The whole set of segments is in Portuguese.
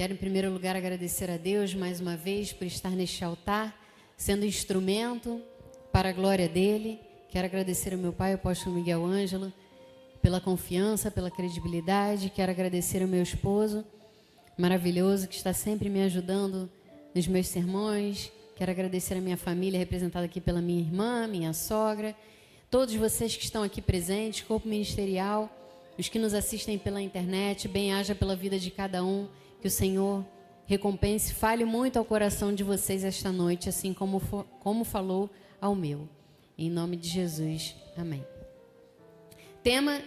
Quero, em primeiro lugar, agradecer a Deus mais uma vez por estar neste altar, sendo instrumento para a glória dEle. Quero agradecer ao meu pai, o apóstolo Miguel Ângelo, pela confiança, pela credibilidade. Quero agradecer ao meu esposo, maravilhoso, que está sempre me ajudando nos meus sermões. Quero agradecer a minha família, representada aqui pela minha irmã, minha sogra, todos vocês que estão aqui presentes, corpo ministerial, os que nos assistem pela internet. Bem-haja pela vida de cada um. Que o Senhor recompense, fale muito ao coração de vocês esta noite, assim como falou ao meu. Em nome de Jesus. Amém. Tema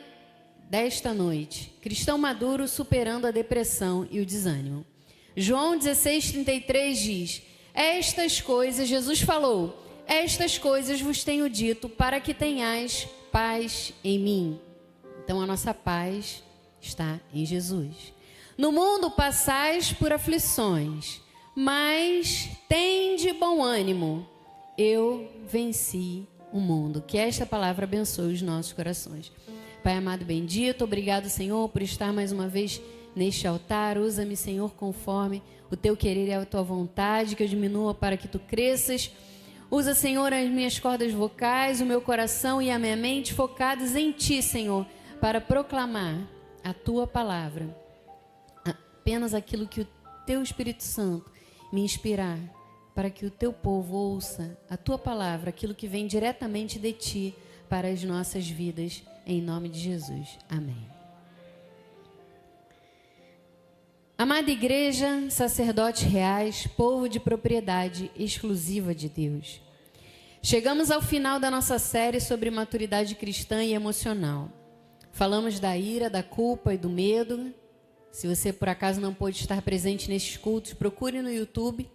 desta noite: cristão maduro superando a depressão e o desânimo. João 16:33 diz: estas coisas, Jesus falou, estas coisas vos tenho dito para que tenhais paz em mim. Então a nossa paz está em Jesus. No mundo passais por aflições, mas tende bom ânimo. Eu venci o mundo. Que esta palavra abençoe os nossos corações. Pai amado bendito, obrigado, Senhor, por estar mais uma vez neste altar. Usa-me, Senhor, conforme o teu querer e a tua vontade, que eu diminua para que tu cresças. Usa, Senhor, as minhas cordas vocais, o meu coração e a minha mente focados em ti, Senhor, para proclamar a tua palavra. Apenas aquilo que o teu Espírito Santo me inspirar, para que o teu povo ouça a tua palavra, aquilo que vem diretamente de ti para as nossas vidas, em nome de Jesus. Amém. Amada igreja, sacerdotes reais, povo de propriedade exclusiva de Deus. Chegamos ao final da nossa série sobre maturidade cristã e emocional. Falamos da ira, da culpa e do medo. Se você, por acaso, não pôde estar presente nesses cultos, procure no YouTube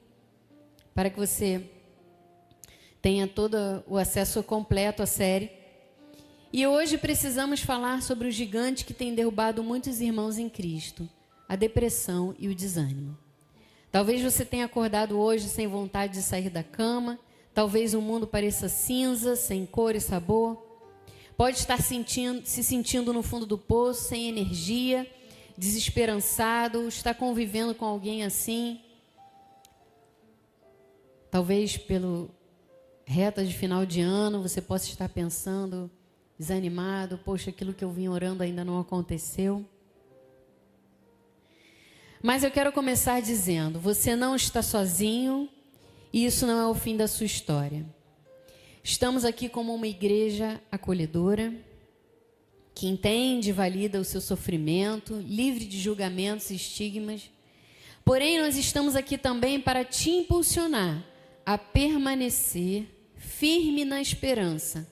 para que você tenha todo o acesso completo à série. E hoje precisamos falar sobre o gigante que tem derrubado muitos irmãos em Cristo, a depressão e o desânimo. Talvez você tenha acordado hoje sem vontade de sair da cama, talvez o mundo pareça cinza, sem cor e sabor. Pode estar se sentindo no fundo do poço, sem energia, desesperançado, está convivendo com alguém assim. Talvez pelo reta de final de ano você possa estar pensando, desanimado, poxa, aquilo que eu vim orando ainda não aconteceu. Mas eu quero começar dizendo, você não está sozinho e isso não é o fim da sua história. Estamos aqui como uma igreja acolhedora, que entende e valida o seu sofrimento, livre de julgamentos e estigmas. Porém, nós estamos aqui também para te impulsionar a permanecer firme na esperança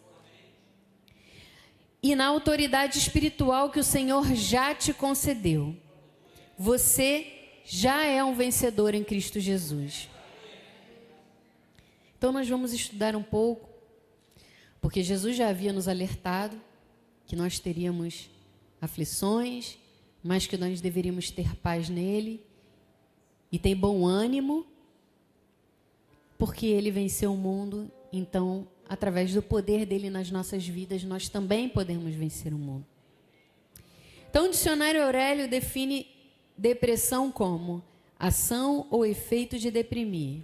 e na autoridade espiritual que o Senhor já te concedeu. Você já é um vencedor em Cristo Jesus. Então, nós vamos estudar um pouco, porque Jesus já havia nos alertado que nós teríamos aflições, mas que nós deveríamos ter paz nele e ter bom ânimo, porque ele venceu o mundo. Então, através do poder dele nas nossas vidas, nós também podemos vencer o mundo. Então, o dicionário Aurélio define depressão como ação ou efeito de deprimir,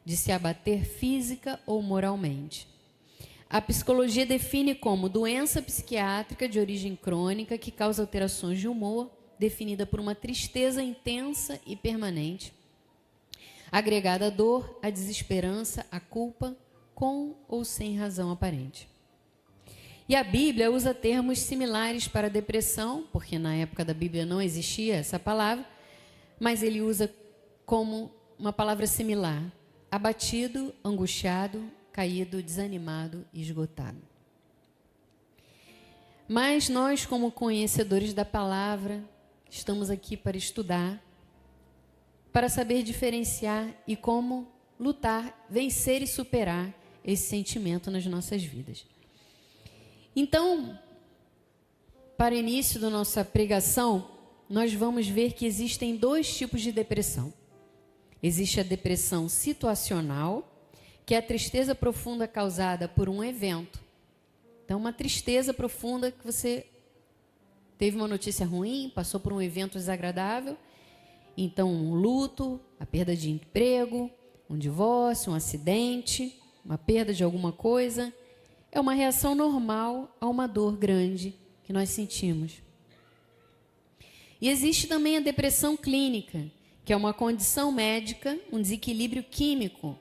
de se abater física ou moralmente. A psicologia define como doença psiquiátrica de origem crônica que causa alterações de humor, definida por uma tristeza intensa e permanente, agregada à dor, à desesperança, à culpa, com ou sem razão aparente. E a Bíblia usa termos similares para depressão, porque na época da Bíblia não existia essa palavra, mas ele usa como uma palavra similar: abatido, angustiado, caído, desanimado e esgotado. Mas nós, como conhecedores da palavra, estamos aqui para estudar, para saber diferenciar e como lutar, vencer e superar esse sentimento nas nossas vidas. Então, para o início da nossa pregação, nós vamos ver que existem dois tipos de depressão. Existe a depressão situacional, que é a tristeza profunda causada por um evento. Então, uma tristeza profunda que você teve uma notícia ruim, passou por um evento desagradável Então, um luto, a perda de emprego, um divórcio, um acidente, uma perda de alguma coisa, é uma reação normal a uma dor grande que nós sentimos. E existe também a depressão clínica, que é uma condição médica, um desequilíbrio químico,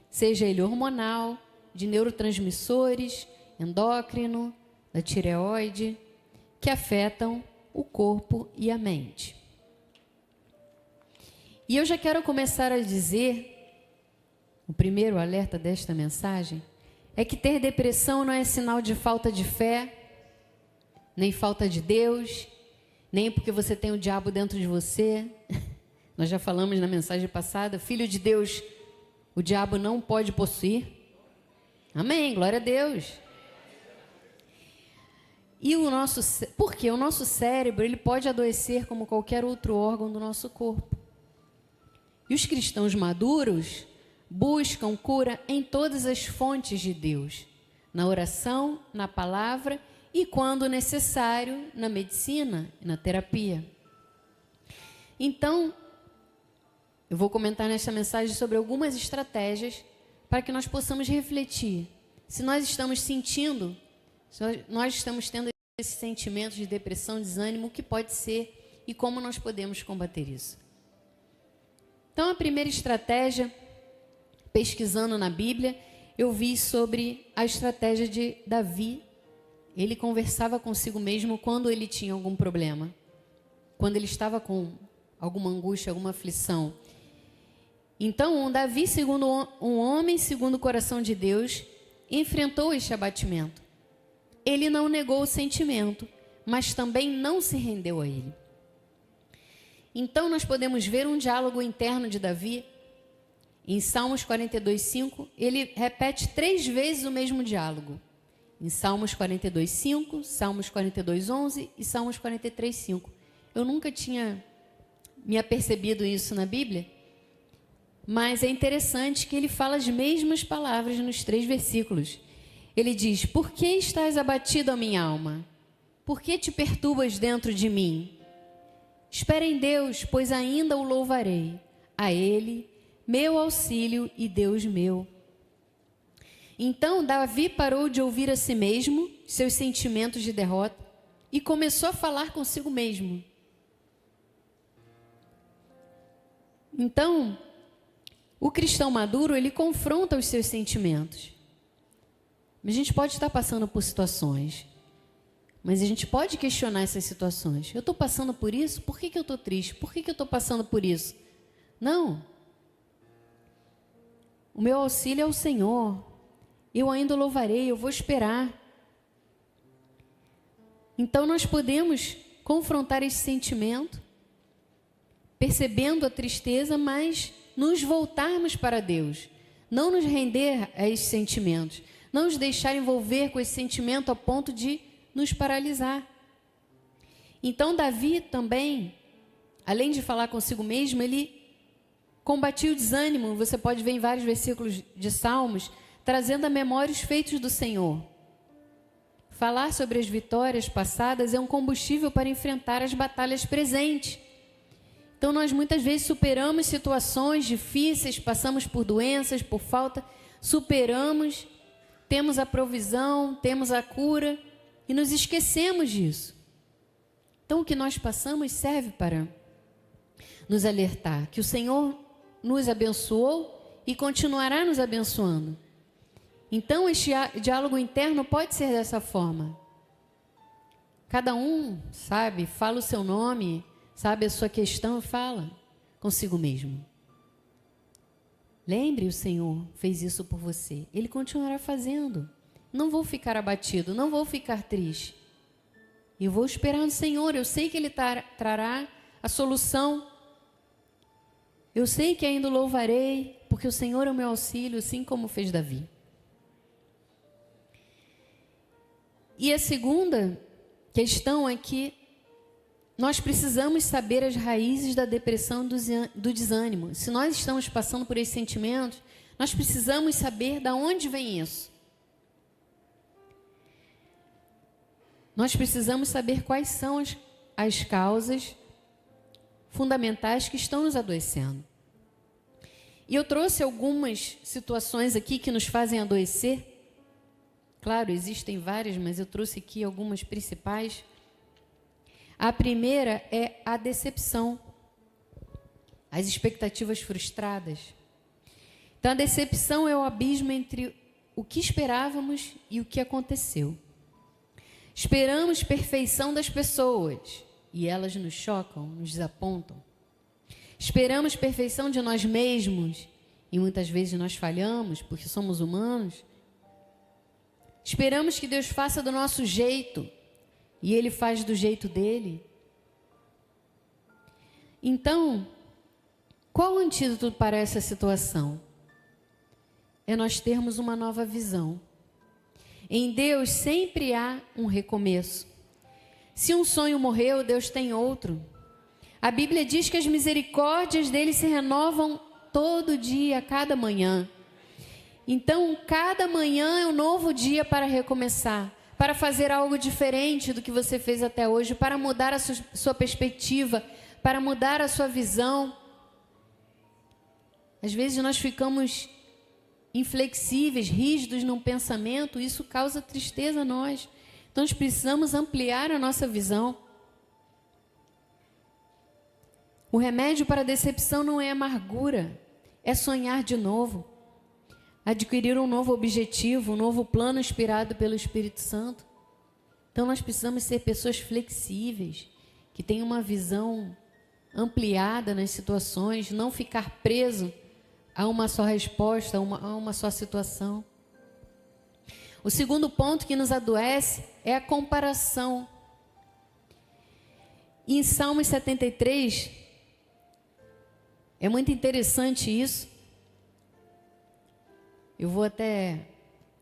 seja ele hormonal, de neurotransmissores, endócrino, da tireoide, que afetam o corpo e a mente. E eu já quero começar a dizer, o primeiro alerta desta mensagem, é que ter depressão não é sinal de falta de fé, nem falta de Deus, nem porque você tem o diabo dentro de você. Nós já falamos na mensagem passada, filho de Deus, o diabo não pode possuir. Amém, glória a Deus. E porque o nosso cérebro, ele pode adoecer como qualquer outro órgão do nosso corpo. E os cristãos maduros buscam cura em todas as fontes de Deus, na oração, na palavra e, quando necessário, na medicina e na terapia. Então, eu vou comentar nesta mensagem sobre algumas estratégias para que nós possamos refletir se nós estamos sentindo, se nós estamos tendo esses sentimentos de depressão, desânimo, o que pode ser e como nós podemos combater isso. Então, a primeira estratégia, pesquisando na Bíblia, eu vi sobre a estratégia de Davi. Ele conversava consigo mesmo quando ele tinha algum problema, quando ele estava com alguma angústia, alguma aflição. Então, Davi, segundo um homem, segundo o coração de Deus, enfrentou este abatimento. Ele não negou o sentimento, mas também não se rendeu a ele. Então, nós podemos ver um diálogo interno de Davi. Em Salmos 42:5, ele repete 3 vezes o mesmo diálogo. Em Salmos 42:5, Salmos 42:11 e Salmos 43:5. Eu nunca tinha me apercebido isso na Bíblia, mas é interessante que ele fala as mesmas palavras nos 3 versículos. Ele diz: por que estás abatido, a minha alma? Por que te perturbas dentro de mim? Espera em Deus, pois ainda o louvarei. A Ele, meu auxílio e Deus meu. Então, Davi parou de ouvir a si mesmo, seus sentimentos de derrota, e começou a falar consigo mesmo. Então, o cristão maduro, ele confronta os seus sentimentos. A gente pode estar passando por situações, mas a gente pode questionar essas situações. Eu estou passando por isso? Por que eu estou triste? Por que eu estou passando por isso? Não. O meu auxílio é o Senhor. Eu ainda o louvarei, eu vou esperar. Então nós podemos confrontar esse sentimento, percebendo a tristeza, mas nos voltarmos para Deus. Não nos render a esses sentimentos. Não nos deixar envolver com esse sentimento a ponto de nos paralisar. Então Davi também, além de falar consigo mesmo, ele combatia o desânimo. Você pode ver em vários versículos de Salmos, trazendo à memória os feitos do Senhor. Falar sobre as vitórias passadas é um combustível para enfrentar as batalhas presentes. Então nós muitas vezes superamos situações difíceis, passamos por doenças, por falta, superamos, temos a provisão, temos a cura e nos esquecemos disso. Então o que nós passamos serve para nos alertar que o Senhor nos abençoou e continuará nos abençoando. Então este diálogo interno pode ser dessa forma. Cada um, sabe, fala o seu nome, sabe a sua questão, fala consigo mesmo. Lembre, o Senhor fez isso por você. Ele continuará fazendo. Não vou ficar abatido, não vou ficar triste. Eu vou esperar no Senhor. Eu sei que Ele trará a solução. Eu sei que ainda o louvarei, porque o Senhor é o meu auxílio, assim como fez Davi. E a segunda questão é que nós precisamos saber as raízes da depressão e do desânimo. Se nós estamos passando por esses sentimentos, nós precisamos saber de onde vem isso. Nós precisamos saber quais são as causas fundamentais que estão nos adoecendo. E eu trouxe algumas situações aqui que nos fazem adoecer. Claro, existem várias, mas eu trouxe aqui algumas principais. A primeira é a decepção, as expectativas frustradas. Então, a decepção é o abismo entre o que esperávamos e o que aconteceu. Esperamos perfeição das pessoas e elas nos chocam, nos desapontam. Esperamos perfeição de nós mesmos e muitas vezes nós falhamos porque somos humanos. Esperamos que Deus faça do nosso jeito e Ele faz do jeito dele. Então, qual o antídoto para essa situação? É nós termos uma nova visão. Em Deus sempre há um recomeço. Se um sonho morreu, Deus tem outro. A Bíblia diz que as misericórdias dele se renovam todo dia, cada manhã. Então, cada manhã é um novo dia para recomeçar, para fazer algo diferente do que você fez até hoje, para mudar a sua perspectiva, para mudar a sua visão. Às vezes nós ficamos inflexíveis, rígidos num pensamento, isso causa tristeza a nós. Então, nós precisamos ampliar a nossa visão. O remédio para a decepção não é amargura, é sonhar de novo, adquirir um novo objetivo, um novo plano inspirado pelo Espírito Santo. Então, nós precisamos ser pessoas flexíveis, que tenham uma visão ampliada nas situações, não ficar preso a uma só resposta, a uma só situação. O segundo ponto que nos adoece é a comparação. E em Salmos 73, é muito interessante isso. Eu vou até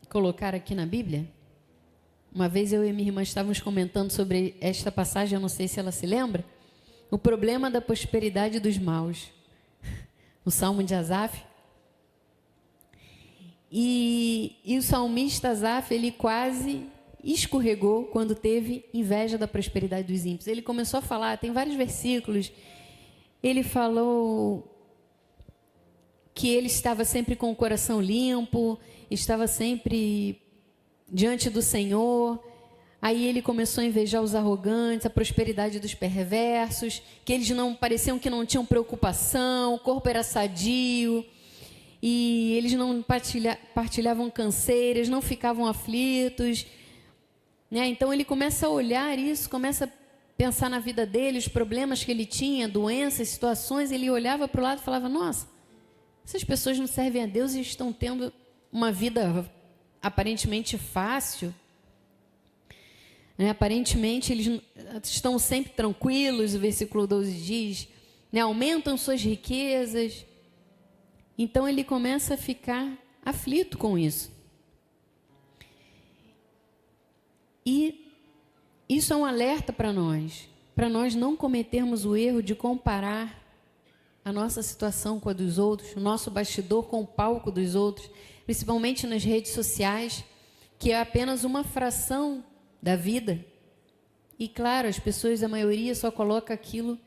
colocar aqui na Bíblia. Uma vez eu e minha irmã estávamos comentando sobre esta passagem, eu não sei se ela se lembra. O problema da prosperidade dos maus. O Salmo de Asaf. E o salmista Asaf, ele quase escorregou quando teve inveja da prosperidade dos ímpios. Ele começou a falar, tem vários versículos. Ele falou que ele estava sempre com o coração limpo, estava sempre diante do Senhor. Aí ele começou a invejar os arrogantes, a prosperidade dos perversos, que eles não pareciam que não tinham preocupação, o corpo era sadio, e eles não partilhavam canseiras, não ficavam aflitos, né? Então ele começa a olhar isso, começa a pensar na vida dele, os problemas que ele tinha, doenças, situações. Ele olhava para o lado e falava: nossa, essas pessoas não servem a Deus e estão tendo uma vida aparentemente fácil, né? Aparentemente eles estão sempre tranquilos. O versículo 12 diz, né? Aumentam suas riquezas. Então ele começa a ficar aflito com isso. E isso é um alerta para nós não cometermos o erro de comparar a nossa situação com a dos outros, o nosso bastidor com o palco dos outros, principalmente nas redes sociais, que é apenas uma fração da vida. E claro, as pessoas, a maioria, só coloca aquilo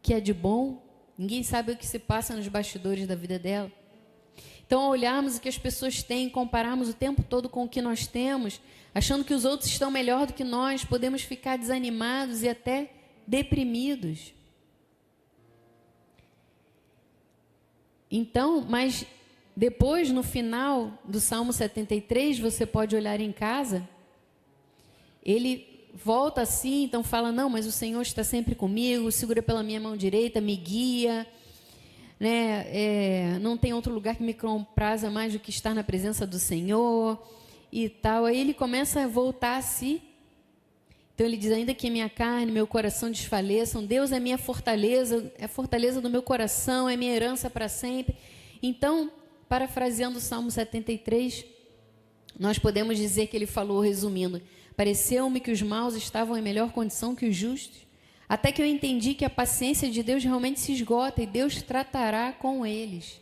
que é de bom, ninguém sabe o que se passa nos bastidores da vida dela. Então, ao olharmos o que as pessoas têm, compararmos o tempo todo com o que nós temos, achando que os outros estão melhor do que nós, podemos ficar desanimados e até deprimidos. Então, mas depois, no final do Salmo 73, você pode olhar em casa, ele volta assim, então fala: não, mas o Senhor está sempre comigo, segura pela minha mão direita, me guia, né? Não tem outro lugar que me compraza mais do que estar na presença do Senhor e tal. Aí ele começa a voltar a si. Então ele diz: ainda que minha carne, meu coração desfaleçam, Deus é minha fortaleza, é a fortaleza do meu coração, é minha herança para sempre. Então, parafraseando o Salmo 73, nós podemos dizer que ele falou, resumindo: pareceu-me que os maus estavam em melhor condição que os justos, até que eu entendi que a paciência de Deus realmente se esgota e Deus tratará com eles.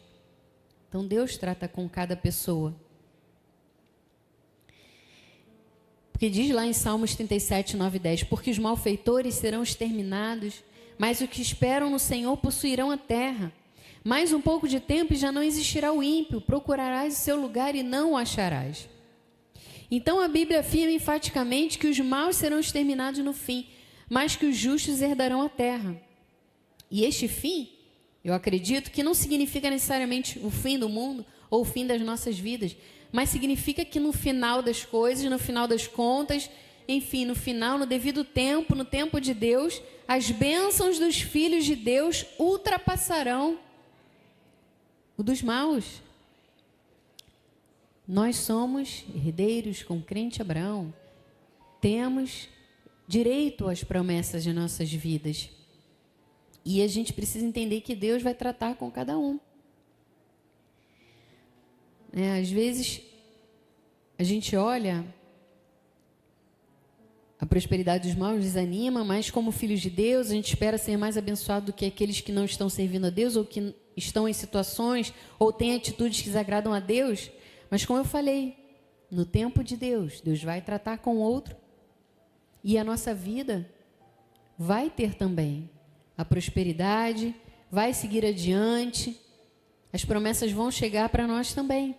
Então Deus trata com cada pessoa. Porque diz lá em Salmos 37, 9 e 10, porque os malfeitores serão exterminados, mas os que esperam no Senhor possuirão a terra. Mais um pouco de tempo e já não existirá o ímpio, procurarás o seu lugar e não o acharás. Então a Bíblia afirma enfaticamente que os maus serão exterminados no fim, mas que os justos herdarão a terra. E este fim, eu acredito que não significa necessariamente o fim do mundo ou o fim das nossas vidas, mas significa que no final das coisas, no final das contas, enfim, no final, no devido tempo, no tempo de Deus, as bênçãos dos filhos de Deus ultrapassarão o dos maus. Nós somos herdeiros com o crente Abraão, temos direito às promessas de nossas vidas. E a gente precisa entender que Deus vai tratar com cada um. Às vezes, a gente olha, a prosperidade dos maus desanima, mas como filhos de Deus, a gente espera ser mais abençoado do que aqueles que não estão servindo a Deus ou que estão em situações ou têm atitudes que desagradam a Deus. Mas como eu falei, no tempo de Deus, Deus vai tratar com o outro e a nossa vida vai ter também a prosperidade, vai seguir adiante, as promessas vão chegar para nós também.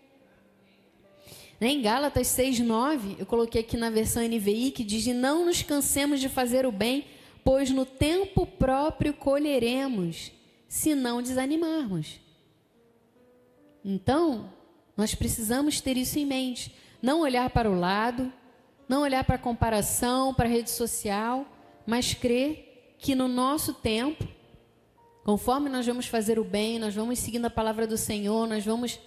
Em Gálatas 6:9, eu coloquei aqui na versão NVI que diz: não nos cansemos de fazer o bem, pois no tempo próprio colheremos, se não desanimarmos. Então, nós precisamos ter isso em mente. Não olhar para o lado, não olhar para a comparação, para a rede social, mas crer que no nosso tempo, conforme nós vamos fazer o bem, nós vamos seguindo a palavra do Senhor, nós vamos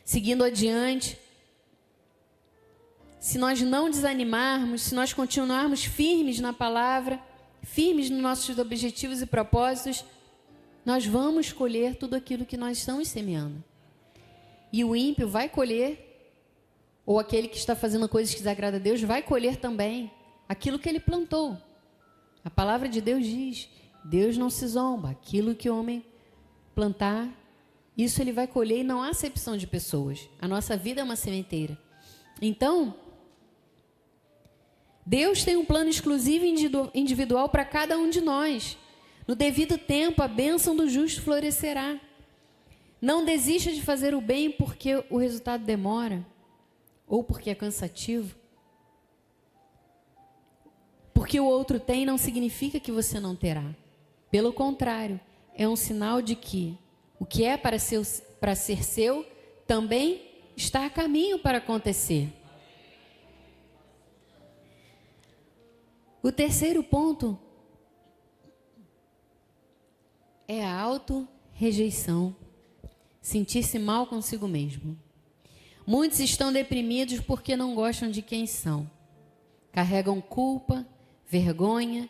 seguindo adiante. Se nós não desanimarmos, se nós continuarmos firmes na palavra, firmes nos nossos objetivos e propósitos, nós vamos colher tudo aquilo que nós estamos semeando. E o ímpio vai colher, ou aquele que está fazendo coisas que desagradam a Deus, vai colher também aquilo que ele plantou. A palavra de Deus diz: Deus não se zomba, aquilo que o homem plantar, isso ele vai colher, e não há acepção de pessoas. A nossa vida é uma sementeira. Então, Deus tem um plano exclusivo e individual para cada um de nós. No devido tempo, a bênção do justo florescerá. Não desista de fazer o bem porque o resultado demora, ou porque é cansativo. Porque o outro tem não significa que você não terá. Pelo contrário, é um sinal de que o que é para ser seu também está a caminho para acontecer. O terceiro ponto é a auto-rejeição. Sentir-se mal consigo mesmo. Muitos estão deprimidos porque não gostam de quem são. Carregam culpa, vergonha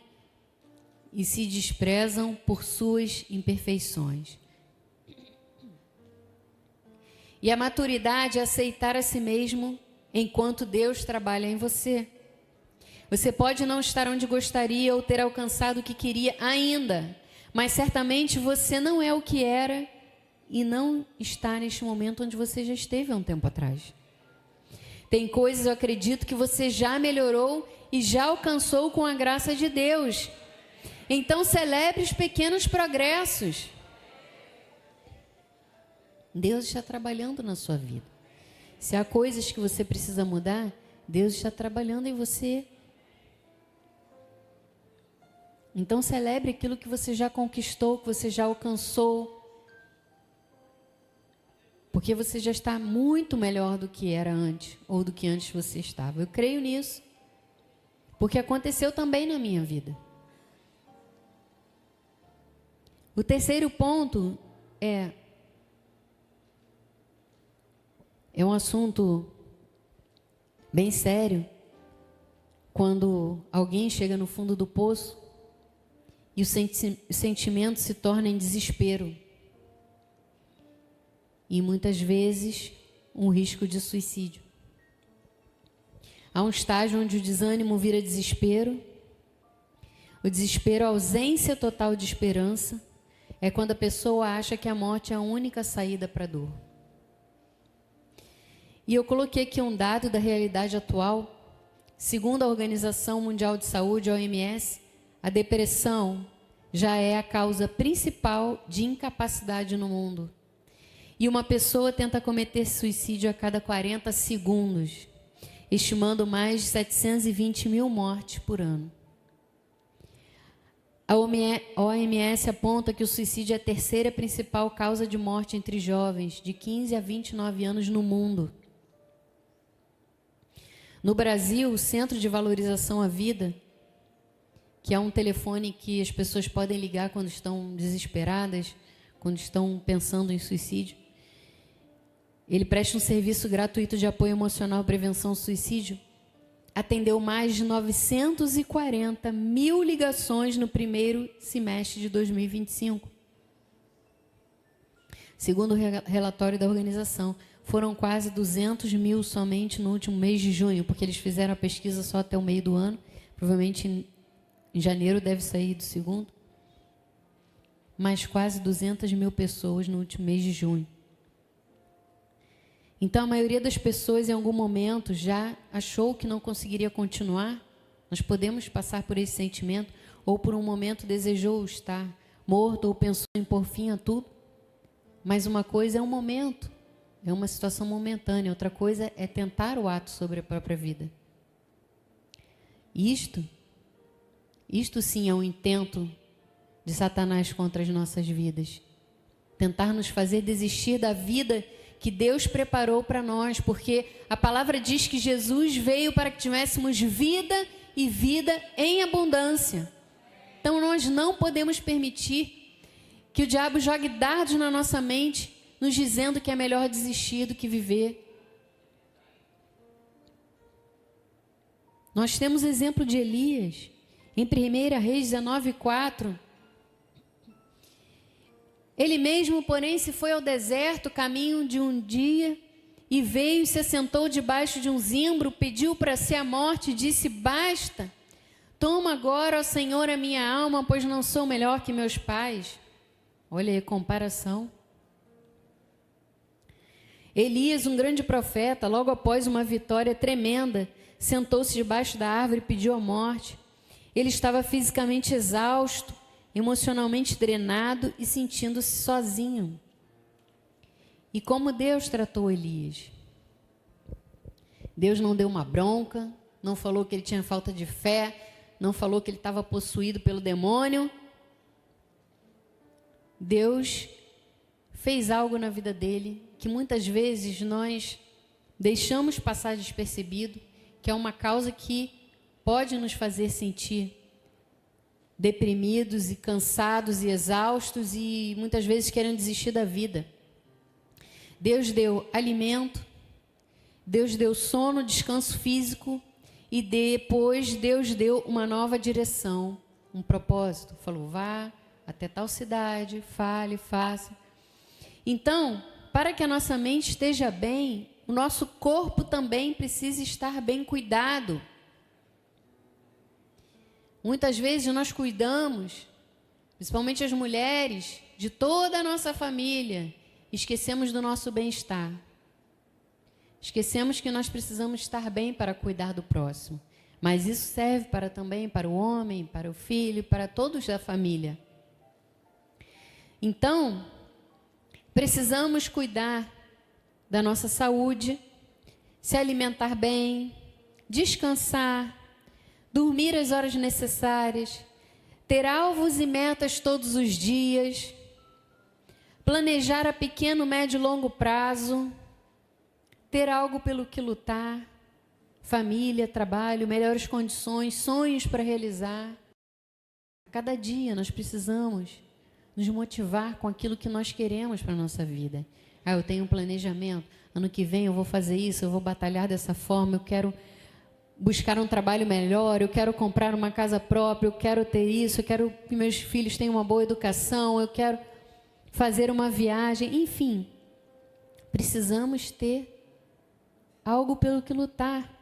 e se desprezam por suas imperfeições. E a maturidade é aceitar a si mesmo enquanto Deus trabalha em você. Você pode não estar onde gostaria ou ter alcançado o que queria ainda, mas certamente você não é o que era e não está neste momento onde você já esteve há um tempo atrás. Tem coisas, eu acredito, que você já melhorou e já alcançou com a graça de Deus. Então celebre os pequenos progressos. Deus está trabalhando na sua vida. Se há coisas que você precisa mudar, Deus está trabalhando em você. Então celebre aquilo que você já conquistou, que você já alcançou. Porque você já está muito melhor do que era antes, ou do que antes você estava. Eu creio nisso. Porque aconteceu também na minha vida. O terceiro ponto é um assunto bem sério. Quando alguém chega no fundo do poço e o sentimento se torna em desespero. E muitas vezes um risco de suicídio. Há um estágio onde o desânimo vira desespero. O desespero, a ausência total de esperança, é quando a pessoa acha que a morte é a única saída para a dor. E eu coloquei aqui um dado da realidade atual. Segundo a Organização Mundial de Saúde, a OMS, a depressão já é a causa principal de incapacidade no mundo. E uma pessoa tenta cometer suicídio a cada 40 segundos, estimando mais de 720 mil mortes por ano. A OMS aponta que o suicídio é a terceira principal causa de morte entre jovens de 15 a 29 anos no mundo. No Brasil, o Centro de Valorização à Vida, que é um telefone que as pessoas podem ligar quando estão desesperadas, quando estão pensando em suicídio, ele presta um serviço gratuito de apoio emocional e prevenção ao suicídio. Atendeu mais de 940 mil ligações no primeiro semestre de 2025. Segundo o relatório da organização, foram quase 200 mil somente no último mês de junho, porque eles fizeram a pesquisa só até o meio do ano. Provavelmente em janeiro deve sair do segundo. Mas quase 200 mil pessoas no último mês de junho. Então, a maioria das pessoas, em algum momento, já achou que não conseguiria continuar. Nós podemos passar por esse sentimento, ou por um momento desejou estar morto, ou pensou em pôr fim a tudo. Mas uma coisa é um momento, é uma situação momentânea. Outra coisa é tentar o ato sobre a própria vida. Isto sim é um intento de Satanás contra as nossas vidas. Tentar nos fazer desistir da vida que Deus preparou para nós, porque a palavra diz que Jesus veio para que tivéssemos vida e vida em abundância. Então nós não podemos permitir que o diabo jogue dardos na nossa mente, nos dizendo que é melhor desistir do que viver. Nós temos exemplo de Elias, em 1 Reis 19:4. Ele mesmo, porém, se foi ao deserto, caminho de um dia, e veio e se assentou debaixo de um zimbro, pediu para si a morte e disse: basta, toma agora, ó Senhor, a minha alma, pois não sou melhor que meus pais. Olha aí a comparação. Elias, um grande profeta, logo após uma vitória tremenda, sentou-se debaixo da árvore e pediu a morte. Ele estava fisicamente exausto, emocionalmente drenado e sentindo-se sozinho. E como Deus tratou Elias? Deus não deu uma bronca, não falou que ele tinha falta de fé, não falou que ele estava possuído pelo demônio. Deus fez algo na vida dele que muitas vezes nós deixamos passar despercebido, que é uma causa que pode nos fazer sentir deprimidos e cansados e exaustos e muitas vezes querendo desistir da vida. Deus deu alimento, Deus deu sono, descanso físico e depois Deus deu uma nova direção, um propósito. Falou, vá até tal cidade, fale, faça. Então, para que a nossa mente esteja bem, o nosso corpo também precisa estar bem cuidado. Muitas vezes nós cuidamos, principalmente as mulheres, de toda a nossa família, esquecemos do nosso bem-estar. Esquecemos que nós precisamos estar bem para cuidar do próximo. Mas isso serve também para o homem, para o filho, para todos da família. Então, precisamos cuidar da nossa saúde, se alimentar bem, descansar, dormir as horas necessárias, ter alvos e metas todos os dias, planejar a pequeno, médio e longo prazo, ter algo pelo que lutar, família, trabalho, melhores condições, sonhos para realizar. Cada dia nós precisamos nos motivar com aquilo que nós queremos para a nossa vida. Eu tenho um planejamento, ano que vem eu vou fazer isso, eu vou batalhar dessa forma, eu quero buscar um trabalho melhor, eu quero comprar uma casa própria, eu quero ter isso, eu quero que meus filhos tenham uma boa educação, eu quero fazer uma viagem, enfim. Precisamos ter algo pelo que lutar.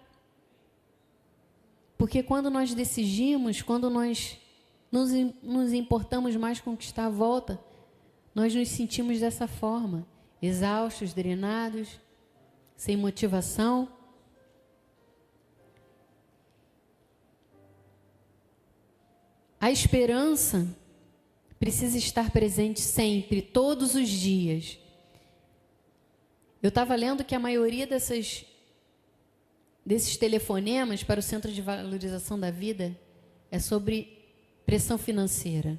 Porque quando nós decidimos, quando nós nos importamos mais com o que está à volta, nós nos sentimos dessa forma, exaustos, drenados, sem motivação. A esperança precisa estar presente sempre, todos os dias. Eu estava lendo que a maioria desses telefonemas para o Centro de Valorização da Vida é sobre pressão financeira.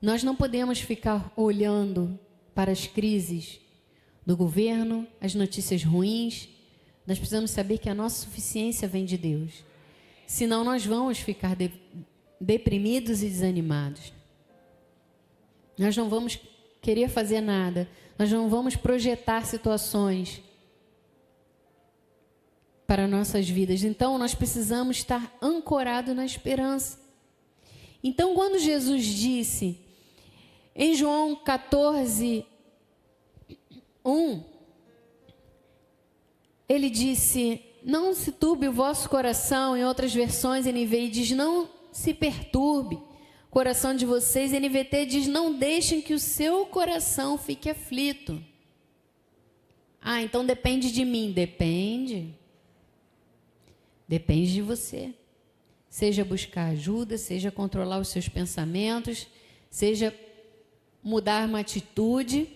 Nós não podemos ficar olhando para as crises do governo, as notícias ruins. Nós precisamos saber que a nossa suficiência vem de Deus. Senão nós vamos ficar deprimidos e desanimados. Nós não vamos querer fazer nada. Nós não vamos projetar situações para nossas vidas. Então, nós precisamos estar ancorados na esperança. Então, quando Jesus disse, em João 14, 1, ele disse, não se turbe o vosso coração, em outras versões, NVI diz, não se perturbe o coração de vocês, NVT diz, não deixem que o seu coração fique aflito. Ah, então depende de mim. Depende. Depende de você. Seja buscar ajuda, seja controlar os seus pensamentos, seja mudar uma atitude.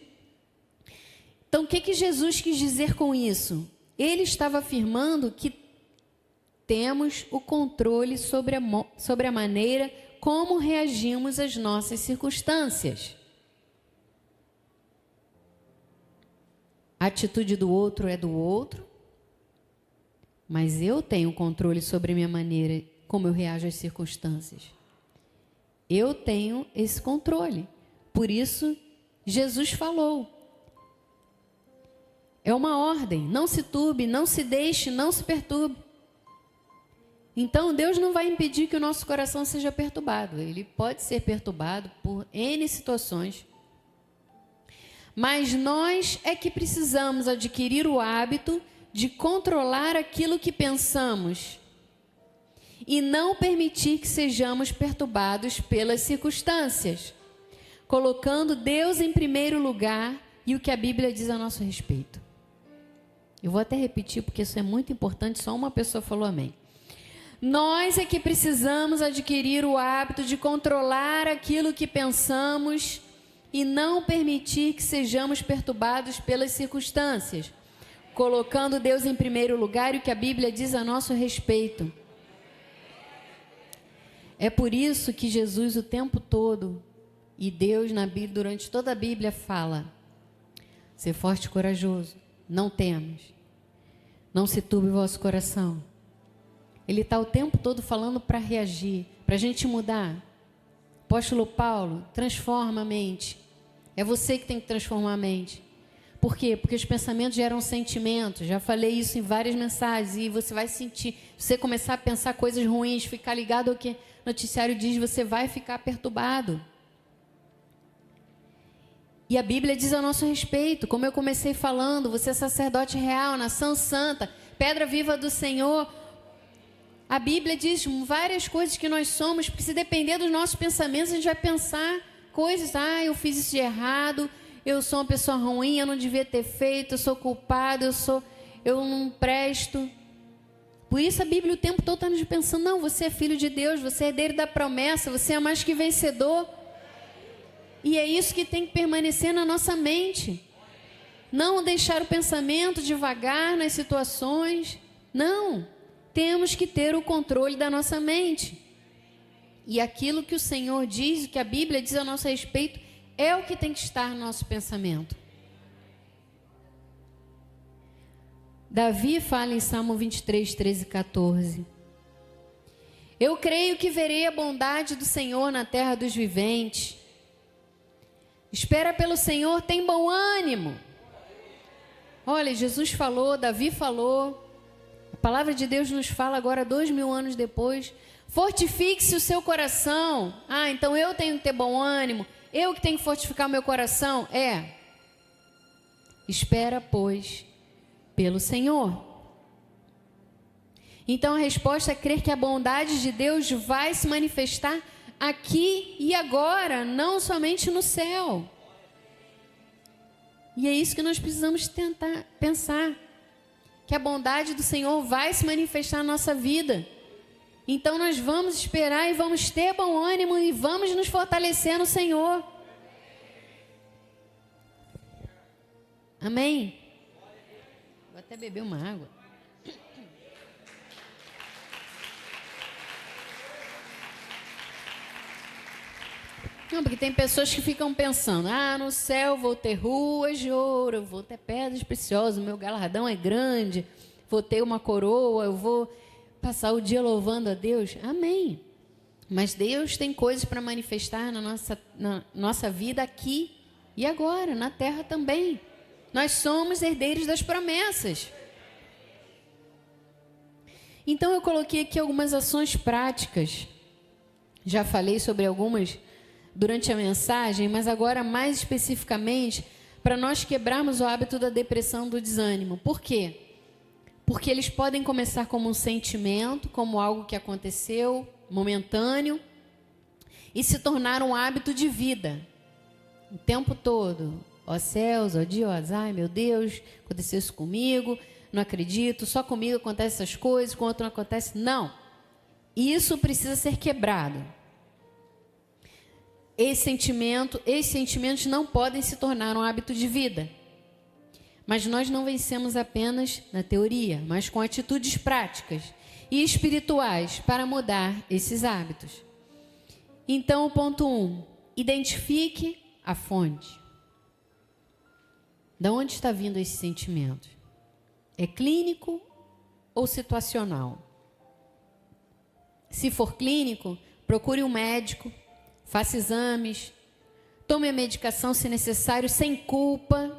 Então, o que Jesus quis dizer com isso? Ele estava afirmando que temos o controle sobre a maneira como reagimos às nossas circunstâncias. A atitude do outro é do outro, mas eu tenho controle sobre a minha maneira como eu reajo às circunstâncias. Eu tenho esse controle. Por isso, Jesus falou. É uma ordem, não se turbe, não se deixe, não se perturbe. Então, Deus não vai impedir que o nosso coração seja perturbado. Ele pode ser perturbado por N situações. Mas nós é que precisamos adquirir o hábito de controlar aquilo que pensamos e não permitir que sejamos perturbados pelas circunstâncias, colocando Deus em primeiro lugar e o que a Bíblia diz a nosso respeito. Eu vou até repetir porque isso é muito importante, só uma pessoa falou amém. Nós é que precisamos adquirir o hábito de controlar aquilo que pensamos e não permitir que sejamos perturbados pelas circunstâncias, colocando Deus em primeiro lugar e o que a Bíblia diz a nosso respeito. É por isso que Jesus o tempo todo, e Deus na Bíblia, durante toda a Bíblia fala, ser forte e corajoso, não temas, não se turbe o vosso coração. Ele está o tempo todo falando para reagir, para a gente mudar. Apóstolo Paulo, transforma a mente. É você que tem que transformar a mente. Por quê? Porque os pensamentos geram sentimentos. Já falei isso em várias mensagens. E você vai sentir, se você começar a pensar coisas ruins, ficar ligado ao que o noticiário diz, você vai ficar perturbado. E a Bíblia diz a nosso respeito, como eu comecei falando, você é sacerdote real, nação santa, pedra viva do Senhor. A Bíblia diz várias coisas que nós somos, porque se depender dos nossos pensamentos, a gente vai pensar coisas, eu fiz isso de errado, eu sou uma pessoa ruim, eu não devia ter feito, eu sou culpado, eu não presto. Por isso a Bíblia o tempo todo está nos pensando, não, você é filho de Deus, você é herdeiro da promessa, você é mais que vencedor. E é isso que tem que permanecer na nossa mente. Não deixar o pensamento devagar nas situações, não. Temos que ter o controle da nossa mente. E aquilo que o Senhor diz, o que a Bíblia diz a nosso respeito, é o que tem que estar no nosso pensamento. Davi fala em Salmo 23, 13 e 14. Eu creio que verei a bondade do Senhor na terra dos viventes. Espera pelo Senhor, tem bom ânimo. Olha, Jesus falou, Davi falou. A palavra de Deus nos fala agora 2000 anos depois. Fortifique-se o seu coração. Então eu tenho que ter bom ânimo. Eu que tenho que fortificar o meu coração. Espera, pois, pelo Senhor. Então a resposta é crer que a bondade de Deus vai se manifestar aqui e agora, não somente no céu. E é isso que nós precisamos tentar pensar. Que a bondade do Senhor vai se manifestar na nossa vida. Então nós vamos esperar e vamos ter bom ânimo e vamos nos fortalecer no Senhor. Amém? Vou até beber uma água. Não, porque tem pessoas que ficam pensando, no céu vou ter ruas de ouro, vou ter pedras preciosas, meu galardão é grande, vou ter uma coroa, eu vou passar o dia louvando a Deus. Amém. Mas Deus tem coisas para manifestar na nossa vida aqui e agora, na terra também. Nós somos herdeiros das promessas. Então eu coloquei aqui algumas ações práticas. Já falei sobre algumas durante a mensagem, mas agora mais especificamente para nós quebrarmos o hábito da depressão, do desânimo. Por quê? Porque eles podem começar como um sentimento, como algo que aconteceu, momentâneo, e se tornar um hábito de vida, o tempo todo. Ó céus, ó Deus, ai meu Deus, aconteceu isso comigo, não acredito, só comigo acontecem essas coisas, com outro não acontece. Não, isso precisa ser quebrado. Esses sentimentos não podem se tornar um hábito de vida. Mas nós não vencemos apenas na teoria, mas com atitudes práticas e espirituais para mudar esses hábitos. Então, o ponto 1, identifique a fonte. De onde está vindo esse sentimento? É clínico ou situacional? Se for clínico, procure um médico, faça exames, tome a medicação se necessário, sem culpa.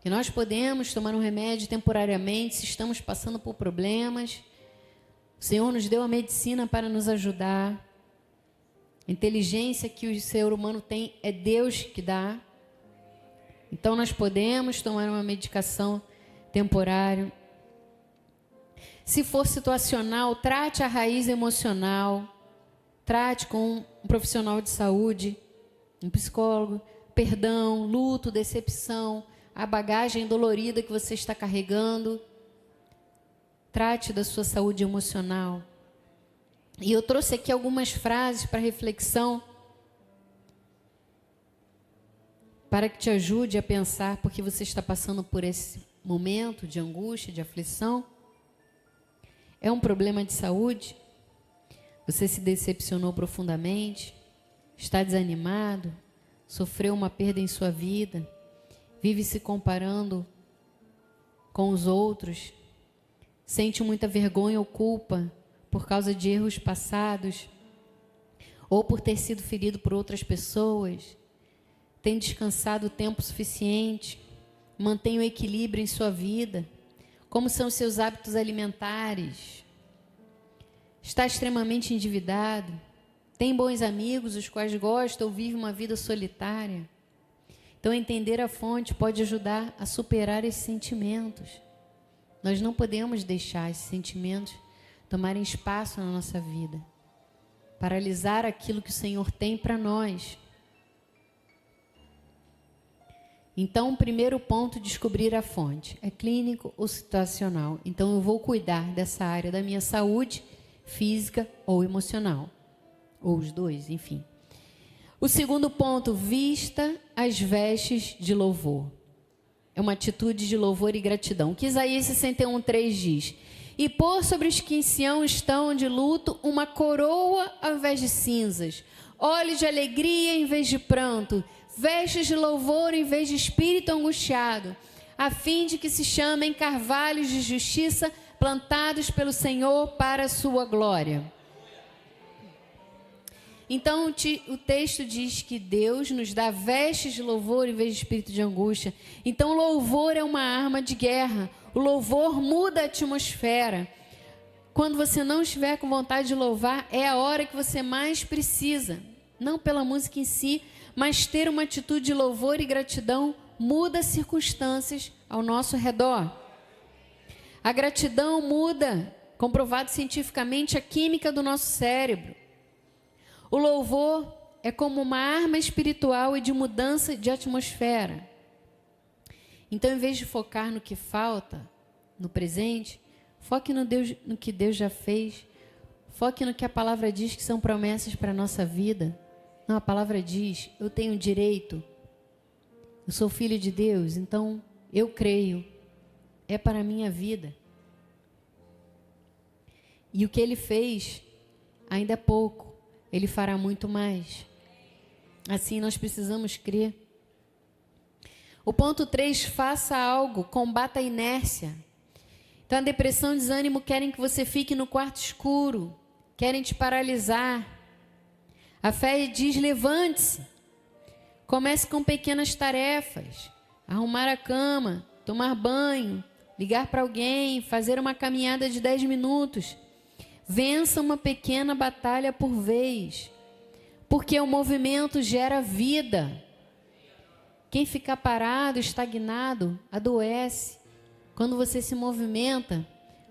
Que nós podemos tomar um remédio temporariamente se estamos passando por problemas. O Senhor nos deu a medicina para nos ajudar. A inteligência que o ser humano tem é Deus que dá. Então nós podemos tomar uma medicação temporária. Se for situacional, trate a raiz emocional. Trate com um profissional de saúde, um psicólogo. Perdão, luto, decepção, a bagagem dolorida que você está carregando. Trate da sua saúde emocional. E eu trouxe aqui algumas frases para reflexão, para que te ajude a pensar porque você está passando por esse momento de angústia, de aflição. É um problema de saúde? Você se decepcionou profundamente? Está desanimado? Sofreu uma perda em sua vida? Vive se comparando com os outros? Sente muita vergonha ou culpa por causa de erros passados? Ou por ter sido ferido por outras pessoas? Tem descansado o tempo suficiente? Mantém o equilíbrio em sua vida? Como são os seus hábitos alimentares? Está extremamente endividado? Tem bons amigos, os quais gosta ou vive uma vida solitária? Então, entender a fonte pode ajudar a superar esses sentimentos. Nós não podemos deixar esses sentimentos tomarem espaço na nossa vida, paralisar aquilo que o Senhor tem para nós. Então, o primeiro ponto, descobrir a fonte. É clínico ou situacional? Então, eu vou cuidar dessa área da minha saúde física ou emocional. Ou os dois, enfim. O segundo ponto, vista as vestes de louvor. É uma atitude de louvor e gratidão. O que Isaías 61:3 diz: e pôr sobre os que em Sião estão de luto uma coroa ao invés de cinzas, olhos de alegria em vez de pranto, vestes de louvor em vez de espírito angustiado, a fim de que se chamem carvalhos de justiça plantados pelo Senhor para a sua glória. Então o texto diz que Deus nos dá vestes de louvor em vez de espírito de angústia. Então o louvor é uma arma de guerra. O louvor muda a atmosfera. Quando você não estiver com vontade de louvar, é a hora que você mais precisa. Não pela música em si, mas ter uma atitude de louvor e gratidão muda as circunstâncias ao nosso redor. A gratidão muda, comprovado cientificamente, a química do nosso cérebro. O louvor é como uma arma espiritual e de mudança de atmosfera. Então, em vez de focar no que falta, no presente, foque no que Deus já fez. Foque no que a palavra diz que são promessas para a nossa vida. Não, a palavra diz, eu tenho direito, eu sou filho de Deus, então eu creio, é para a minha vida. E o que Ele fez ainda é pouco, Ele fará muito mais. Assim nós precisamos crer. O ponto 3, faça algo, combata a inércia. Então a depressão e o desânimo querem que você fique no quarto escuro, querem te paralisar. A fé diz, levante-se. Comece com pequenas tarefas, arrumar a cama, tomar banho, ligar para alguém, fazer uma caminhada de 10 minutos. Vença uma pequena batalha por vez, porque o movimento gera vida. Quem ficar parado, estagnado, adoece. Quando você se movimenta,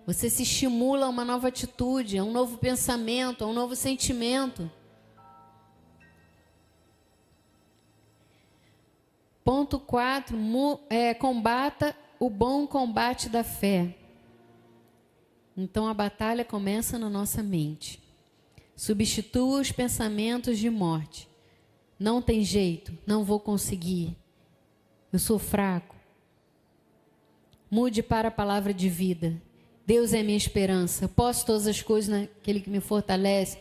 você se estimula a uma nova atitude, a um novo pensamento, a um novo sentimento. Ponto 4, combata o bom combate da fé. Então a batalha começa na nossa mente. Substitua os pensamentos de morte. Não tem jeito, não vou conseguir. Eu sou fraco. Mude para a palavra de vida. Deus é minha esperança. Posso todas as coisas naquele que me fortalece.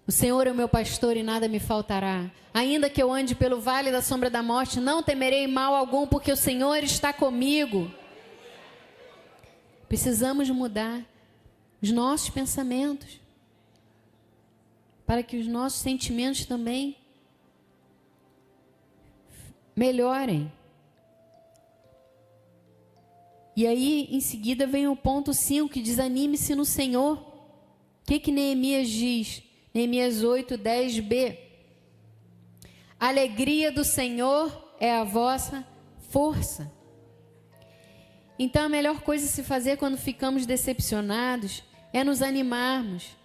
O Senhor é o meu pastor e nada me faltará. Ainda que eu ande pelo vale da sombra da morte, não temerei mal algum, porque o Senhor está comigo. Precisamos mudar os nossos pensamentos, para que os nossos sentimentos também melhorem. E aí, em seguida, vem o ponto 5, que diz, anime-se no Senhor. O que Neemias diz? Neemias 8, 10b. A alegria do Senhor é a vossa força. Então, a melhor coisa a se fazer quando ficamos decepcionados é nos animarmos.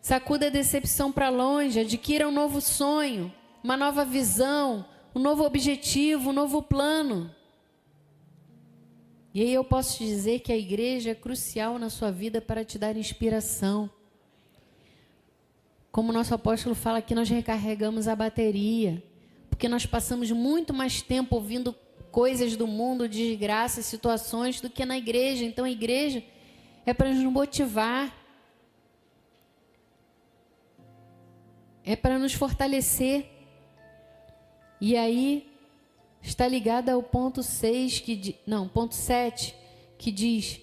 Sacuda a decepção para longe, adquira um novo sonho, uma nova visão, um novo objetivo, um novo plano. E aí eu posso te dizer que a igreja é crucial na sua vida para te dar inspiração. Como o nosso apóstolo fala aqui, nós recarregamos a bateria, porque nós passamos muito mais tempo ouvindo coisas do mundo, desgraças, situações, do que na igreja. Então a igreja é para nos motivar, é para nos fortalecer. E aí está ligada ao ponto 6, ponto 7, que diz,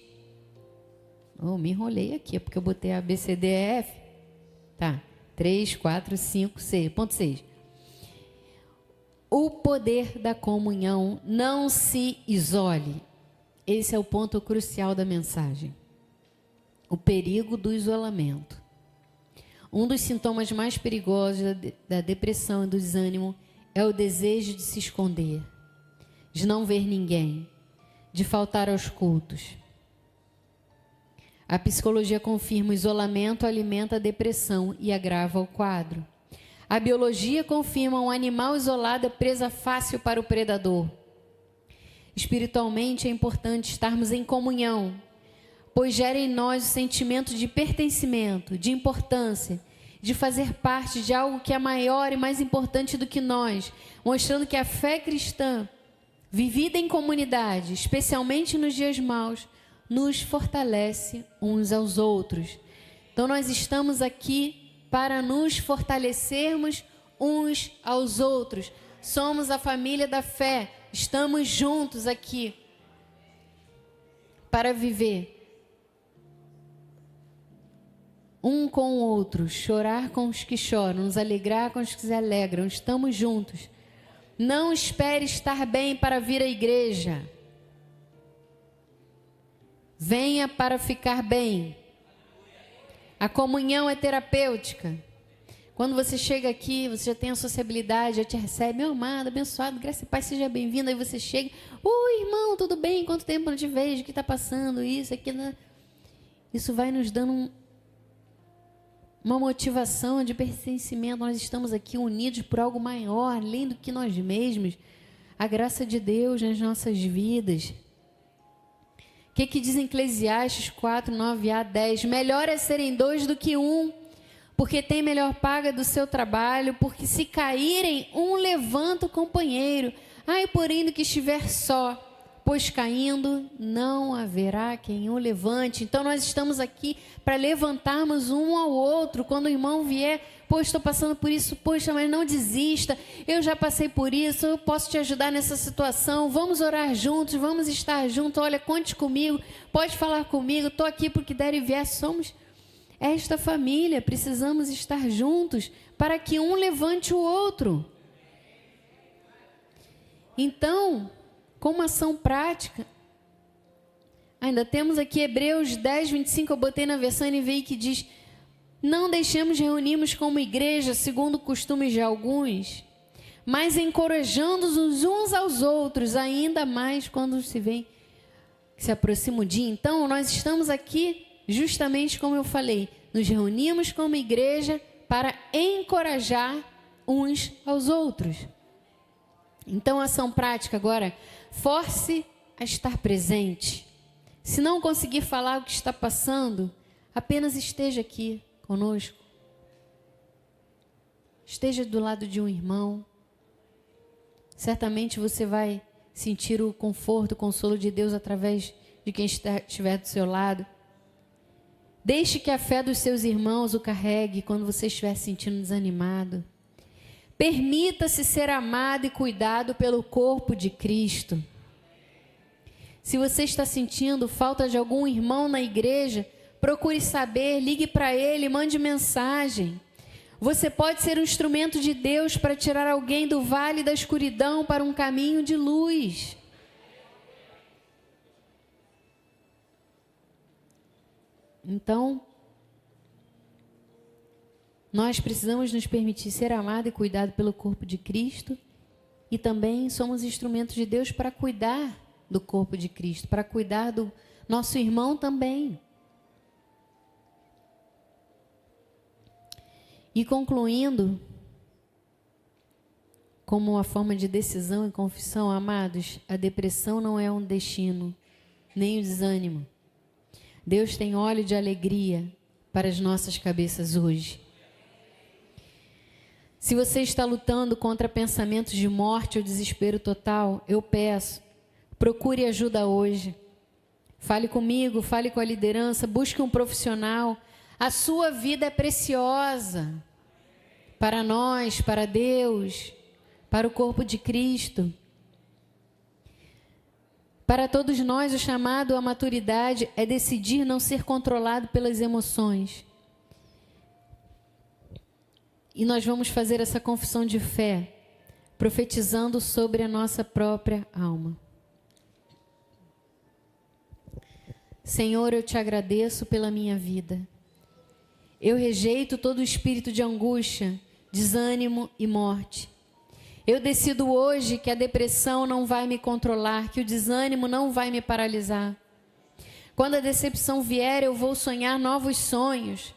me enrolei aqui, é porque eu botei A, B, C, D, E, F. Tá, 3, 4, 5, 6. Ponto 6. O poder da comunhão, não se isole. Esse é o ponto crucial da mensagem. O perigo do isolamento. Um dos sintomas mais perigosos da depressão e do desânimo é o desejo de se esconder, de não ver ninguém, de faltar aos cultos. A psicologia confirma o isolamento alimenta a depressão e agrava o quadro. A biologia confirma um animal isolado é presa fácil para o predador. Espiritualmente é importante estarmos em comunhão, pois gera em nós o sentimento de pertencimento, de importância, de fazer parte de algo que é maior e mais importante do que nós, mostrando que a fé cristã, vivida em comunidade, especialmente nos dias maus, nos fortalece uns aos outros. Então nós estamos aqui para nos fortalecermos uns aos outros. Somos a família da fé, estamos juntos aqui para viver um com o outro, chorar com os que choram, nos alegrar com os que se alegram. Estamos juntos. Não espere estar bem para vir à igreja. Venha para ficar bem. A comunhão é terapêutica. Quando você chega aqui, você já tem a sociabilidade, já te recebe, meu amado, abençoado, graça e paz, seja bem-vindo. Aí você chega, oi irmão, tudo bem? Quanto tempo não te vejo? O que está passando? Isso, aquilo. Isso vai nos dando uma motivação de pertencimento. Nós estamos aqui unidos por algo maior, além do que nós mesmos. A graça de Deus nas nossas vidas. O que diz em Eclesiastes 4, 9a, 10? Melhor é serem dois do que um, porque tem melhor paga do seu trabalho, porque se caírem, um levanta o companheiro. Ai, porém, do que estiver só, pois caindo não haverá quem o levante. Então nós estamos aqui para levantarmos um ao outro. Quando o irmão vier, pois estou passando por isso, poxa, mas não desista, eu já passei por isso, eu posso te ajudar nessa situação, vamos orar juntos, vamos estar juntos, olha, conte comigo, pode falar comigo, estou aqui porque der e vier, somos esta família, precisamos estar juntos para que um levante o outro. Então, como ação prática, ainda temos aqui Hebreus 10, 25, eu botei na versão NVI que diz: não deixemos de reunirmos como igreja, segundo costumes de alguns, mas encorajando-os uns aos outros, ainda mais quando se aproxima o dia. Então, nós estamos aqui, justamente como eu falei, nos reunimos como igreja para encorajar uns aos outros. Então, ação prática agora, force a estar presente. Se não conseguir falar o que está passando, apenas esteja aqui conosco. Esteja do lado de um irmão. Certamente você vai sentir o conforto, o consolo de Deus através de quem estiver do seu lado. Deixe que a fé dos seus irmãos o carregue quando você estiver se sentindo desanimado. Permita-se ser amado e cuidado pelo corpo de Cristo. Se você está sentindo falta de algum irmão na igreja, procure saber, ligue para ele, mande mensagem. Você pode ser um instrumento de Deus para tirar alguém do vale da escuridão para um caminho de luz. Então, nós precisamos nos permitir ser amados e cuidados pelo corpo de Cristo, e também somos instrumentos de Deus para cuidar do corpo de Cristo, para cuidar do nosso irmão também. E concluindo, como uma forma de decisão e confissão, amados, a depressão não é um destino, nem o desânimo. Deus tem óleo de alegria para as nossas cabeças hoje. Se você está lutando contra pensamentos de morte ou desespero total, eu peço, procure ajuda hoje. Fale comigo, fale com a liderança, busque um profissional. A sua vida é preciosa para nós, para Deus, para o corpo de Cristo. Para todos nós, o chamado à maturidade é decidir não ser controlado pelas emoções. E nós vamos fazer essa confissão de fé, profetizando sobre a nossa própria alma. Senhor, eu te agradeço pela minha vida. Eu rejeito todo espírito de angústia, desânimo e morte. Eu decido hoje que a depressão não vai me controlar, que o desânimo não vai me paralisar. Quando a decepção vier, eu vou sonhar novos sonhos.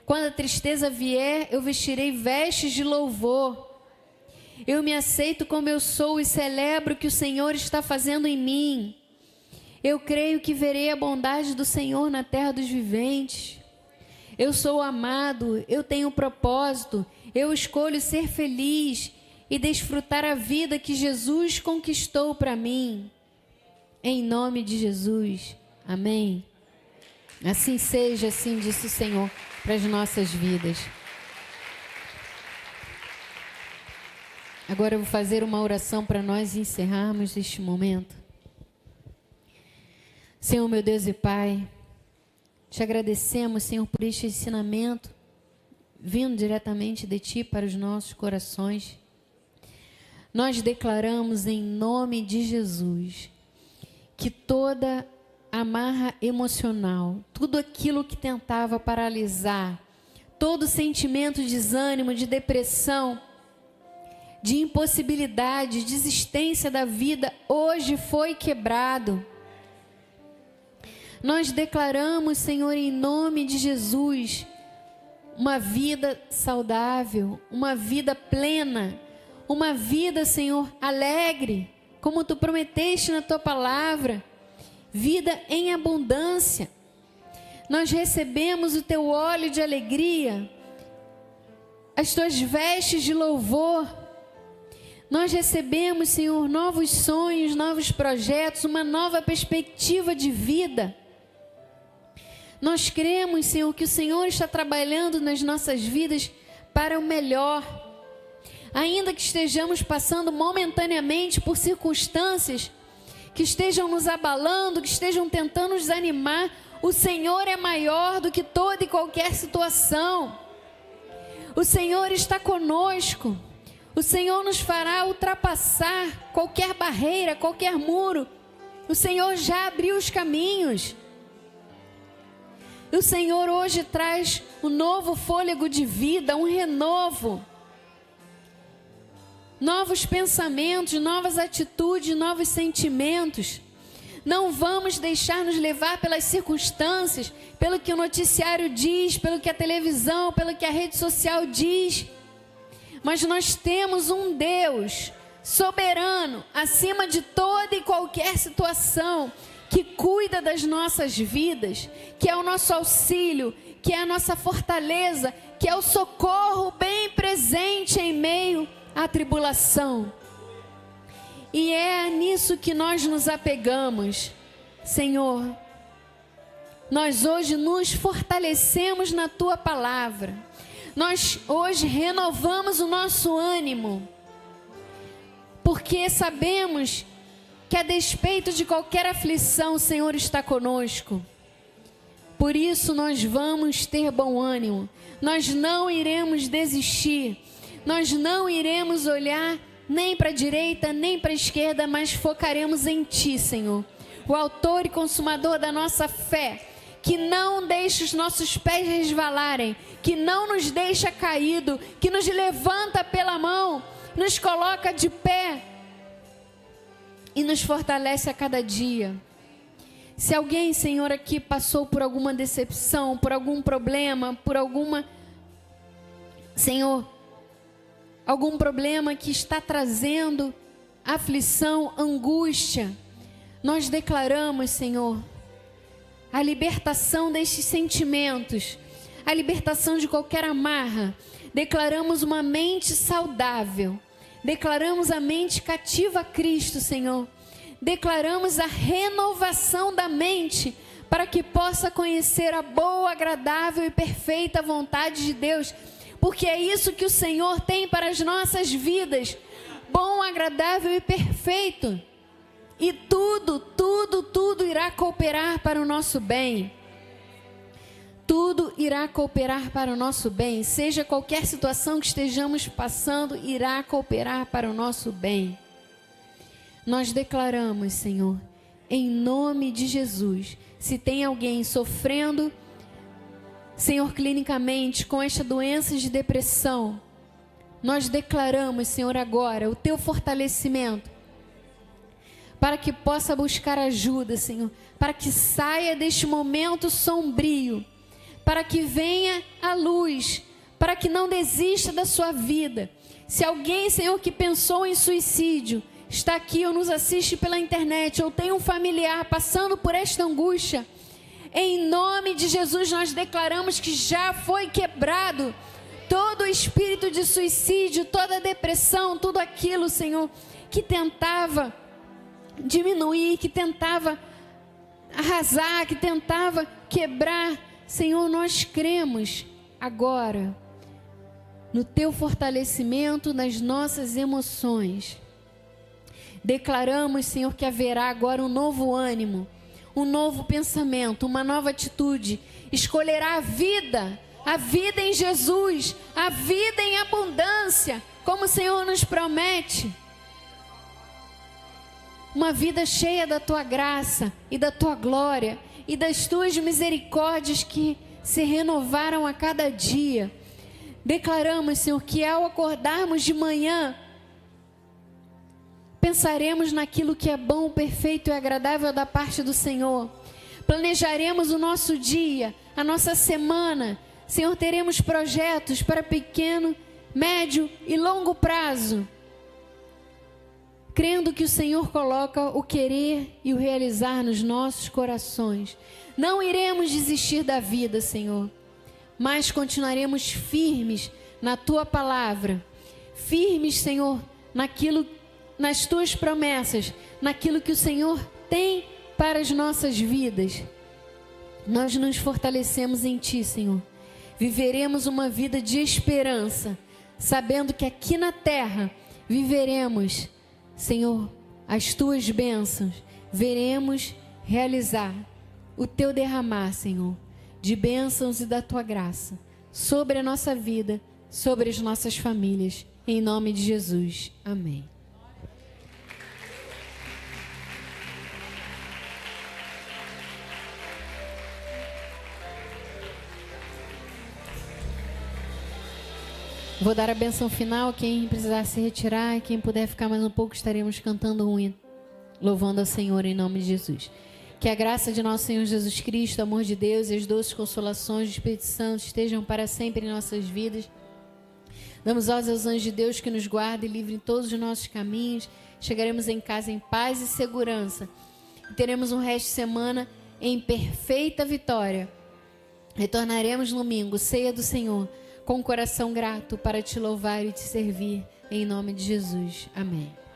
Quando a tristeza vier, eu vestirei vestes de louvor. Eu me aceito como eu sou e celebro o que o Senhor está fazendo em mim. Eu creio que verei a bondade do Senhor na terra dos viventes. Eu sou amado, eu tenho propósito, eu escolho ser feliz e desfrutar a vida que Jesus conquistou para mim. Em nome de Jesus. Amém. Assim seja, assim disse o Senhor para as nossas vidas. Agora eu vou fazer uma oração para nós encerrarmos este momento. Senhor, meu Deus e Pai, te agradecemos, Senhor, por este ensinamento vindo diretamente de Ti para os nossos corações. Nós declaramos em nome de Jesus que toda amarra emocional, tudo aquilo que tentava paralisar, todo sentimento de desânimo, de depressão, de impossibilidade, de desistência da vida, hoje foi quebrado. Nós declaramos, Senhor, em nome de Jesus, uma vida saudável, uma vida plena, uma vida, Senhor, alegre, como Tu prometeste na Tua palavra. vida em abundância. Nós recebemos o teu óleo de alegria, as tuas vestes de louvor. Nós recebemos, Senhor, novos sonhos, novos projetos, uma nova perspectiva de vida. Nós cremos, Senhor, que o Senhor está trabalhando nas nossas vidas para o melhor. Ainda que estejamos passando momentaneamente por circunstâncias que estejam nos abalando, que estejam tentando nos desanimar, o Senhor é maior do que toda e qualquer situação. O Senhor está conosco. O Senhor nos fará ultrapassar qualquer barreira, qualquer muro. O Senhor já abriu os caminhos. O Senhor hoje traz um novo fôlego de vida, um renovo. Novos pensamentos, novas atitudes, novos sentimentos. Não vamos deixar nos levar pelas circunstâncias, pelo que o noticiário diz, pelo que a televisão, pelo que a rede social diz. Mas nós temos um Deus soberano, acima de toda e qualquer situação, que cuida das nossas vidas, que é o nosso auxílio, que é a nossa fortaleza, que é o socorro bem presente em meio à tribulação. E é nisso que nós nos apegamos, Senhor. Nós hoje nos fortalecemos na Tua palavra. Nós hoje renovamos o nosso ânimo, porque sabemos que a despeito de qualquer aflição, o Senhor está conosco. Por isso nós vamos ter bom ânimo. Nós não iremos desistir. Nós não iremos olhar nem para a direita, nem para a esquerda, mas focaremos em Ti, Senhor. O autor e consumador da nossa fé, que não deixa os nossos pés resvalarem, que não nos deixa caído, que nos levanta pela mão, nos coloca de pé e nos fortalece a cada dia. Se alguém, Senhor, aqui passou por alguma decepção, por algum problema, por alguma, Senhor, algum problema que está trazendo aflição, angústia, nós declaramos, Senhor, a libertação destes sentimentos, a libertação de qualquer amarra. Declaramos uma mente saudável. Declaramos a mente cativa a Cristo, Senhor. Declaramos a renovação da mente para que possa conhecer a boa, agradável e perfeita vontade de Deus. Porque é isso que o Senhor tem para as nossas vidas. Bom, agradável e perfeito. E tudo irá cooperar para o nosso bem. Tudo irá cooperar para o nosso bem. Seja qualquer situação que estejamos passando, irá cooperar para o nosso bem. Nós declaramos, Senhor, em nome de Jesus, se tem alguém sofrendo, Senhor, clinicamente, com esta doença de depressão, nós declaramos, Senhor, agora o Teu fortalecimento, para que possa buscar ajuda, Senhor, para que saia deste momento sombrio, para que venha a luz, para que não desista da sua vida. Se alguém, Senhor, que pensou em suicídio, está aqui ou nos assiste pela internet, ou tem um familiar passando por esta angústia, em nome de Jesus nós declaramos que já foi quebrado todo o espírito de suicídio, toda a depressão, tudo aquilo, Senhor, que tentava diminuir, que tentava arrasar, que tentava quebrar. Senhor, nós cremos agora no Teu fortalecimento nas nossas emoções. Declaramos, Senhor, que haverá agora um novo ânimo, um novo pensamento, uma nova atitude. Escolherá a vida em Jesus, a vida em abundância, como o Senhor nos promete. Uma vida cheia da Tua graça e da Tua glória e das Tuas misericórdias que se renovaram a cada dia. Declaramos, Senhor, que ao acordarmos de manhã, pensaremos naquilo que é bom, perfeito e agradável da parte do Senhor. Planejaremos o nosso dia, a nossa semana. Senhor, teremos projetos para pequeno, médio e longo prazo. crendo que o Senhor coloca o querer e o realizar nos nossos corações. Não iremos desistir da vida, Senhor, mas continuaremos firmes na Tua palavra, firmes, Senhor, nas Tuas promessas, naquilo que o Senhor tem para as nossas vidas. Nós nos fortalecemos em Ti, Senhor. Viveremos uma vida de esperança, sabendo que aqui na terra viveremos, Senhor, as Tuas bênçãos. Veremos realizar o Teu derramar, Senhor, de bênçãos e da Tua graça sobre a nossa vida, sobre as nossas famílias. Em nome de Jesus. Amém. Vou dar a bênção final. Quem precisar se retirar, quem puder ficar mais um pouco, estaremos cantando um hino, louvando ao Senhor em nome de Jesus. Que a graça de nosso Senhor Jesus Cristo, o amor de Deus e as doces consolações do Espírito Santo estejam para sempre em nossas vidas. Damos ordens aos anjos de Deus que nos guardem e livrem todos os nossos caminhos. Chegaremos em casa em paz e segurança. E teremos um resto de semana em perfeita vitória. Retornaremos no domingo, ceia do Senhor, com o coração grato para te louvar e te servir. Em nome de Jesus. Amém.